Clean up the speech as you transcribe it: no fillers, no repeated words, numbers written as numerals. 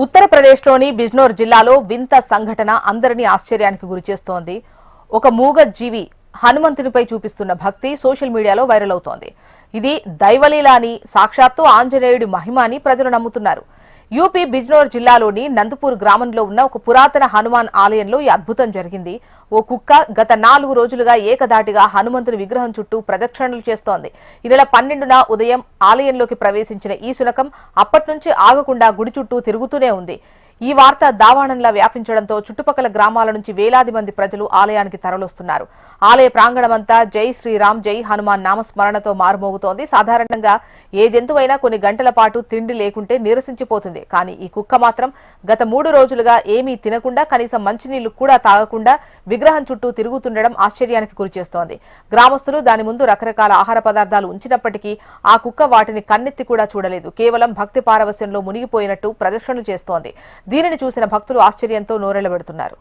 ఉత్తరప్రదేశ్లోని బిజ్నోర్ జిల్లాలో వింత సంఘటన అందరినీ ఆశ్చర్యానికి గురిచేస్తోంది. ఒక మూగ జీవి హనుమంతునిపై చూపిస్తున్న భక్తి సోషల్ మీడియాలో వైరల్ అవుతోంది. ఇది దైవలీల అని, సాక్షాత్తు ఆంజనేయుడి మహిమ అని ప్రజలు నమ్ముతున్నారు. యూపీ బిజ్నోర్ జిల్లాలోని నందపూర్ గ్రామంలో ఉన్న ఒక పురాతన హనుమాన్ ఆలయంలో ఈ అద్భుతం జరిగింది. ఓ కుక్క గత 4 రోజులుగా ఏకధాటిగా హనుమంతుని విగ్రహం చుట్టూ ప్రదక్షిణలు చేస్తోంది. ఈ నెల 12న ఉదయం ఆలయంలోకి ప్రవేశించిన ఈ శునకం అప్పటి నుంచి ఆగకుండా గుడి చుట్టూ తిరుగుతూనే ఉంది. ఈ వార్త దావాణంలా వ్యాపించడంతో చుట్టుపక్కల గ్రామాల నుంచి వేలాది మంది ప్రజలు ఆలయానికి తరలిస్తున్నారు. ఆలయ ప్రాంగణమంతా జై శ్రీరామ్, జై హనుమాన్ నామస్మరణతో మారుమోగుతోంది. సాధారణంగా ఏ జంతువైనా కొన్ని గంటల పాటు తిండి లేకుంటే నీరసించిపోతుంది. కానీ ఈ కుక్క మాత్రం గత 3 రోజులుగా ఏమీ తినకుండా, కనీసం మంచినీళ్లు కూడా తాగకుండా విగ్రహం చుట్టూ తిరుగుతుండడం ఆశ్చర్యానికి గురిచేస్తోంది. గ్రామస్తులు దాని ముందు రకరకాల ఆహార పదార్థాలు ఉంచినప్పటికీ ఆ కుక్క వాటిని కన్నెత్తి కూడా చూడలేదు. కేవలం భక్తి పారవస్యంలో మునిగిపోయినట్టు ప్రదక్షిణలు చేస్తోంది. దీనిని చూసిన భక్తులు ఆశ్చర్యంతో నోరెళ్లబెడుతున్నారు.